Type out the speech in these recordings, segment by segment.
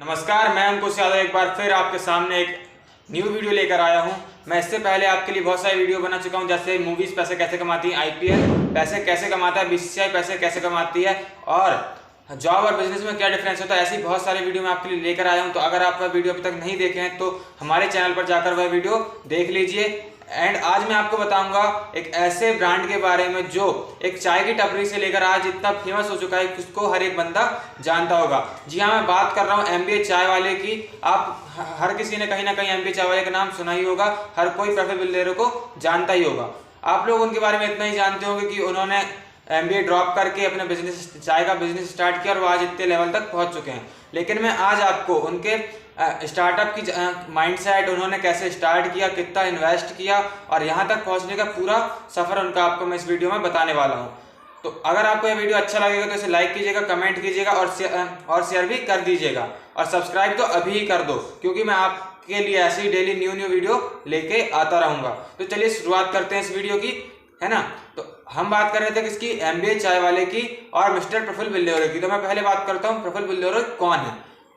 नमस्कार, मैं अंकुश यादव एक बार फिर आपके सामने एक न्यू वीडियो लेकर आया हूं। मैं इससे पहले आपके लिए बहुत सारी वीडियो बना चुका हूं, जैसे मूवीज़ पैसे कैसे कमाती हैं, आईपीएल पैसे कैसे कमाता है, बीसीसीआई पैसे कैसे कमाती है और जॉब और बिजनेस में क्या डिफरेंस होता है। ऐसी बहुत सारी वीडियो मैं आपके लिए लेकर आया हूं। तो अगर आप वह वीडियो अभी तक नहीं देखे हैं तो हमारे चैनल पर जाकर वह वीडियो देख लीजिए। एंड आज मैं आपको बताऊंगा एक ऐसे ब्रांड के बारे में जो एक चाय की टपरी से लेकर आज इतना फेमस हो चुका है कि उसको हर एक बंदा जानता होगा। जी हाँ, मैं बात कर रहा हूँ एमबीए चाय वाले की। आप हर किसी ने कहीं ना कहीं एमबीए चाय वाले का नाम सुना ही होगा, हर कोई प्रफुल्ल बुल्लेरो को जानता ही होगा। आप लोग उनके बारे में इतना ही जानते होंगे कि उन्होंने एमबीए ड्रॉप करके अपने बिजनेस चाय का बिजनेस स्टार्ट किया और वो आज इतने लेवल तक पहुंच चुके हैं। लेकिन मैं आज आपको उनके स्टार्टअप की माइंडसेट, उन्होंने कैसे स्टार्ट किया, कितना इन्वेस्ट किया और यहाँ तक पहुँचने का पूरा सफ़र उनका आपको मैं इस वीडियो में बताने वाला हूँ। तो अगर आपको यह वीडियो अच्छा लगेगा तो इसे लाइक कीजिएगा, कमेंट कीजिएगा और शेयर भी कर दीजिएगा और सब्सक्राइब तो अभी ही कर दो, क्योंकि मैं आपके लिए ऐसी ही डेली न्यू वीडियो लेके आता रहूँगा। तो चलिए शुरुआत करते हैं इस वीडियो की, है ना। तो हम बात कर रहे थे किसकी, एमबीए चाय वाले की और मिस्टर प्रफुल्ल बुल्लेरो की। तो मैं पहले बात करता हूँ प्रफुल्ल बुल्लेरो कौन है।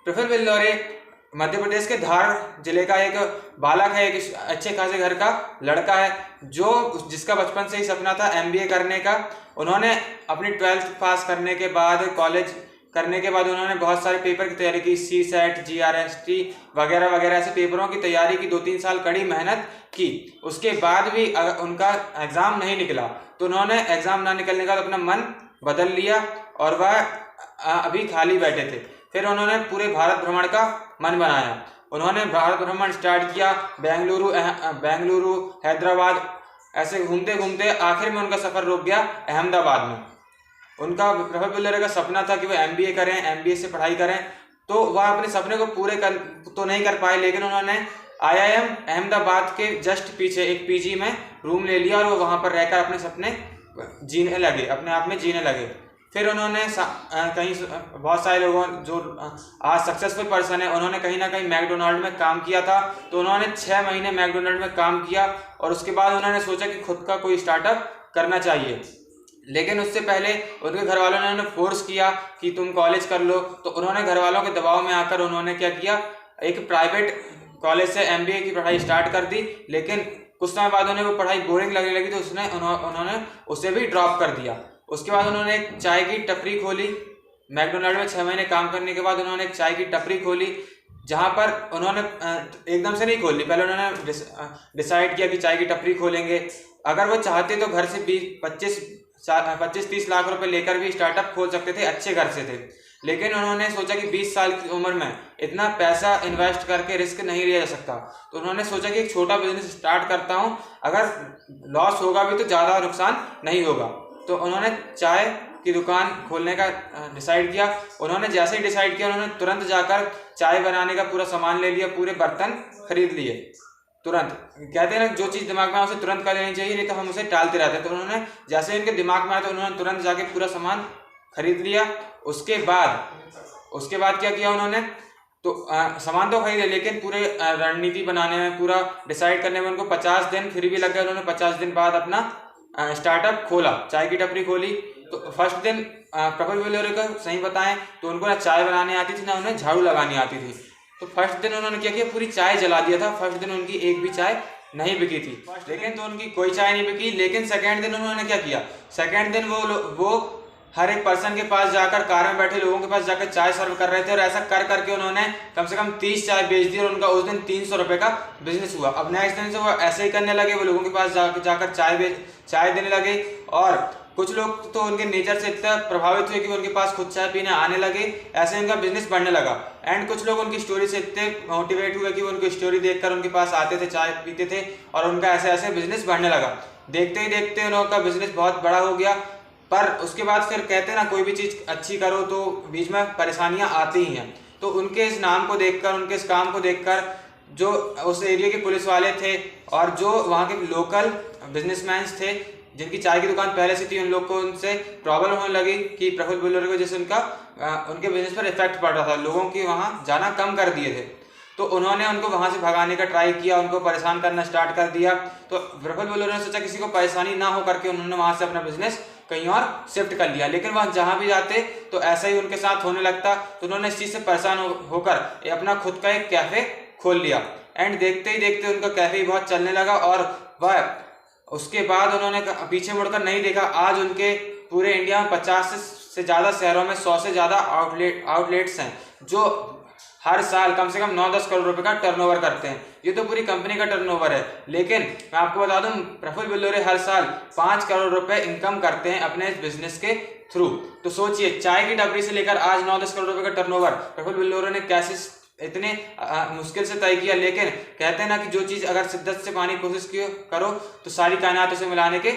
प्रफुल्ल बुल्लेरो मध्य प्रदेश के धार जिले का एक बालक है, एक अच्छे खासे घर का लड़का है जिसका बचपन से ही सपना था एमबीए करने का। उन्होंने अपनी 12th पास करने के बाद, कॉलेज करने के बाद उन्होंने बहुत सारे पेपर की तैयारी की, CSET, GRST वगैरह वगैरह ऐसे पेपरों की तैयारी की, 2-3 साल कड़ी मेहनत की। उसके बाद भी अगर उनका एग्ज़ाम नहीं निकला तो उन्होंने एग्ज़ाम ना निकलने का अपना मन बदल लिया और वह अभी खाली बैठे थे। फिर उन्होंने पूरे भारत भ्रमण का मन बनाया। उन्होंने भारत भ्रमण स्टार्ट किया, बेंगलुरु, हैदराबाद, ऐसे घूमते घूमते आखिर में उनका सफ़र रुक गया अहमदाबाद में। उनका प्रफुल्ल बुल्लेरो का सपना था कि वो एमबीए करें, एमबीए से पढ़ाई करें, तो वह अपने सपने को पूरे तो नहीं कर पाए। लेकिन उन्होंने IIM अहमदाबाद के जस्ट पीछे एक पीजी में रूम ले लिया और वो वहाँ पर रहकर अपने सपने जीने लगे, अपने आप में जीने लगे। फिर उन्होंने कहीं बहुत सारे लोगों जो आज सक्सेसफुल पर्सन है, उन्होंने कहीं ना कहीं मैकडोनाल्ड में काम किया था। तो उन्होंने 6 महीने मैकडोनाल्ड में काम किया और उसके बाद उन्होंने सोचा कि खुद का कोई स्टार्टअप करना चाहिए। लेकिन उससे पहले उनके घर वालों ने उन्हें फोर्स किया कि तुम कॉलेज कर लो। तो उन्होंने घर वालों के दबाव में आकर उन्होंने क्या किया, एक प्राइवेट कॉलेज से एमबीए की पढ़ाई स्टार्ट कर दी। लेकिन कुछ समय बाद उन्हें वो पढ़ाई बोरिंग लगने लगी तो उन्होंने उसे भी ड्रॉप कर दिया। उसके बाद उन्होंने एक चाय की टपरी खोली। मैकडोनाल्ड में 6 महीने काम करने के बाद उन्होंने एक चाय की टपरी खोली, जहाँ पर उन्होंने एकदम से नहीं खोली, पहले उन्होंने डिसाइड किया कि चाय की टपरी खोलेंगे। अगर वो चाहते तो घर से 25-30 लाख रुपए लेकर भी स्टार्टअप खोल सकते थे, अच्छे घर से थे। लेकिन उन्होंने सोचा कि 20 साल की उम्र में इतना पैसा इन्वेस्ट करके रिस्क नहीं लिया जा सकता। तो उन्होंने सोचा कि एक छोटा बिजनेस स्टार्ट करता हूँ, अगर लॉस होगा भी तो ज़्यादा नुकसान नहीं होगा। तो उन्होंने चाय की दुकान खोलने का डिसाइड किया। उन्होंने जैसे ही डिसाइड किया उन्होंने तुरंत जाकर चाय बनाने का पूरा सामान ले लिया, पूरे बर्तन खरीद लिए तुरंत। कहते हैं ना, जो चीज़ दिमाग में आए उसे तुरंत कर लेनी चाहिए, नहीं तो हम उसे टालते रहते हैं। तो उन्होंने जैसे उनके दिमाग में आया तो उन्होंने तुरंत जाके पूरा सामान खरीद लिया। उसके बाद क्या किया उन्होंने, तो सामान तो खरीदे लेकिन पूरे रणनीति बनाने में, पूरा डिसाइड करने में उनको 50 दिन फिर भी लग गए। उन्होंने 50 दिन बाद अपना स्टार्टअप खोला, चाय की टपरी खोली। तो फर्स्ट दिन प्रफुल्ल बुल्लेरो को सही बताएं तो उनको ना चाय बनाने आती थी, ना उन्हें झाड़ू लगानी आती थी। तो फर्स्ट दिन उन्होंने क्या किया, पूरी चाय जला दिया था। फर्स्ट दिन उनकी एक भी चाय नहीं बिकी थी, लेकिन तो उनकी कोई चाय नहीं बिकी। लेकिन सेकेंड दिन उन्होंने क्या किया, सेकेंड दिन वो हर एक पर्सन के पास जाकर, कार में बैठे लोगों के पास जाकर चाय सर्व कर रहे थे। और ऐसा कर करके उन्होंने कम से कम 30 चाय बेच दी और उनका उस दिन 300 रुपये का बिजनेस हुआ। अब नेक्स्ट दिन से वो ऐसे ही करने लगे, वो लोगों के पास जाकर चाय देने लगे। और कुछ लोग तो उनके नेचर से इतना प्रभावित हुए कि उनके पास खुद चाय पीने आने लगे। ऐसे उनका बिजनेस बढ़ने लगा। एंड कुछ लोग उनकी स्टोरी से इतने मोटिवेट हुए कि वो उनकी स्टोरी देखकर उनके पास आते थे, चाय पीते थे और उनका ऐसे ऐसे बिजनेस बढ़ने लगा। देखते ही देखते उनका बिजनेस बहुत बड़ा हो गया। पर उसके बाद फिर कहते हैं ना, कोई भी चीज़ अच्छी करो तो बीच में परेशानियां आती ही हैं। तो उनके इस नाम को देखकर, उनके इस काम को देखकर जो उस एरिया के पुलिस वाले थे और जो वहाँ के लोकल बिजनेसमैन थे जिनकी चाय की दुकान पहले से थी, उन लोग को उनसे प्रॉब्लम होने लगी कि प्रफुल्ल बुल्लेरो को जैसे उनके बिजनेस पर इफेक्ट पड़ रहा था, लोगों की वहाँ जाना कम कर दिए थे। तो उन्होंने उनको वहाँ से भगाने का ट्राई किया, उनको परेशान करना स्टार्ट कर दिया। तो प्रफुल्ल बुल्लेरो ने सोचा किसी को परेशानी ना हो करके उन्होंने वहाँ से अपना बिजनेस कहीं और शिफ्ट कर लिया। लेकिन वह जहाँ भी जाते तो ऐसा ही उनके साथ होने लगता, तो उन्होंने इस चीज़ से परेशान होकर अपना खुद का एक कैफ़े खोल लिया। एंड देखते ही देखते उनका कैफ़े ही बहुत चलने लगा और वह उसके बाद उन्होंने पीछे मुड़कर नहीं देखा। आज उनके पूरे इंडिया में 50 से ज़्यादा शहरों में 100 से ज़्यादा आउटलेट्स हैं जो हर साल कम से कम 9-10 करोड़ रुपए का टर्नओवर करते हैं। ये तो पूरी कंपनी का टर्नओवर है, लेकिन मैं आपको बता दूं प्रफुल्ल बिल्लोरे हर साल 5 करोड़ रुपए इनकम करते हैं अपने इस बिजनेस के थ्रू। तो सोचिए, चाय की टपरी से लेकर आज 9-10 करोड़ रुपए का टर्नओवर प्रफुल्ल बिल्लोरे ने कैसे इतने मुश्किल से तय किया। लेकिन कहते हैं ना कि जो चीज़ अगर शिद्दत से पाने की कोशिश करो तो सारी कायनात उसे मिलाने के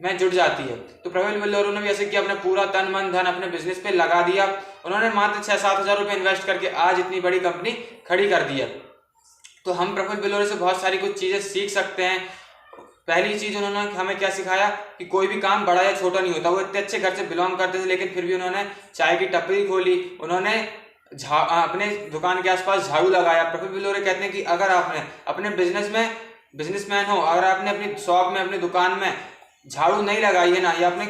में जुट जाती है। तो प्रफुल्ल बिल्लोरे ने भी ऐसे किया, अपना पूरा तन मन धन अपने बिजनेस पे लगा दिया। उन्होंने मात्र 6-7 हज़ार रुपये इन्वेस्ट करके आज इतनी बड़ी कंपनी खड़ी कर दी है। तो हम प्रफुल्ल बिल्लोरे से बहुत सारी कुछ चीज़ें सीख सकते हैं। पहली चीज़ उन्होंने हमें क्या सिखाया कि कोई भी काम बड़ा या छोटा नहीं होता। वो इतने अच्छे घर से बिलोंग करते थे, लेकिन फिर भी उन्होंने चाय की टपरी खोली, उन्होंने अपने दुकान के आसपास झाड़ू लगाया। प्रफुल्ल बिल्लोरे कहते हैं कि अगर आपने अपने बिजनेसमैन हो, अगर आपने अपनी शॉप में, अपनी दुकान में झाड़ू नहीं लगाई है ना, या अपने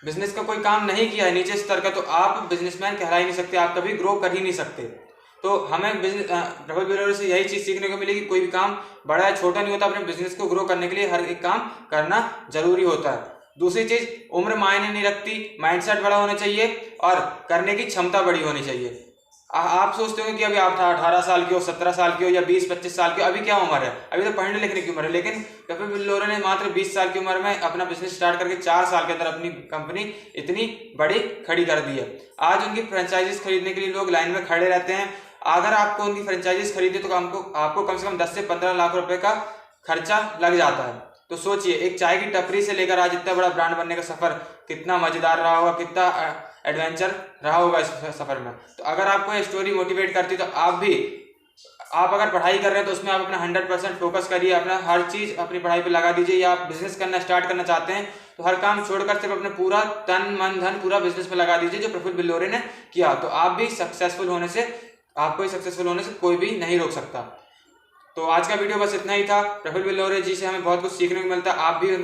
बिजनेस का कोई काम नहीं किया है नीचे स्तर का, तो आप बिजनेसमैन कहला ही नहीं सकते, आप कभी ग्रो कर ही नहीं सकते। तो हमें प्रफुल्ल बिल्लोरे से यही चीज़ सीखने को मिलेगी, कोई भी काम बड़ा या छोटा नहीं होता। अपने बिजनेस को ग्रो करने के लिए हर एक काम करना जरूरी होता है। दूसरी चीज़, उम्र मायने नहीं रखती, माइंडसेट बड़ा होना चाहिए और करने की क्षमता बड़ी होनी चाहिए। आप सोचते हो कि अभी आप 18 साल के हो, 17 साल के हो या 20-25 साल के हो, अभी क्या उम्र है, अभी तो पढ़ने लिखने की उम्र है। लेकिन प्रफुल्ल बिल्लोरे ने मात्र 20 साल की उम्र में अपना बिजनेस स्टार्ट करके 4 साल के अंदर अपनी कंपनी इतनी बड़ी खड़ी कर दी है। आज उनकी फ्रेंचाइजीज खरीदने के लिए लोग लाइन में खड़े रहते हैं। अगर आपको उनकी फ्रेंचाइजीज खरीदे तो आपको कम से कम 10 से 15 लाख रुपए का खर्चा लग जाता है। तो सोचिए, एक चाय की टपरी से लेकर आज इतना बड़ा ब्रांड बनने का सफर कितना मजेदार रहा होगा, कितना एडवेंचर रहा होगा इस सफर में। तो अगर आपको ये स्टोरी मोटिवेट करती तो आप अगर पढ़ाई कर रहे हैं तो उसमें आप अपना 100% फोकस करिए, अपना हर चीज़ अपनी पढ़ाई पे लगा दीजिए। या आप बिजनेस करना स्टार्ट करना चाहते हैं तो हर काम छोड़कर सिर्फ अपने पूरा तन मन धन पूरा बिजनेस में लगा दीजिए, जो प्रफुल्ल बिल्लोरे ने किया। तो आपको सक्सेसफुल होने से कोई भी नहीं रोक सकता। तो आज का वीडियो बस इतना ही था। प्रफुल्ल बिल्लोरे जी से हमें बहुत कुछ सीखने को मिलता है, आप भी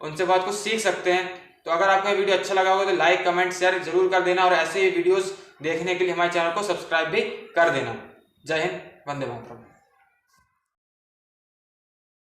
उनसे बहुत कुछ सीख सकते हैं। तो अगर आपको ये वीडियो अच्छा लगा होगा तो लाइक, कमेंट, शेयर जरूर कर देना और ऐसे ही वीडियोस देखने के लिए हमारे चैनल को सब्सक्राइब भी कर देना। जय हिंद, वंदे मातरम।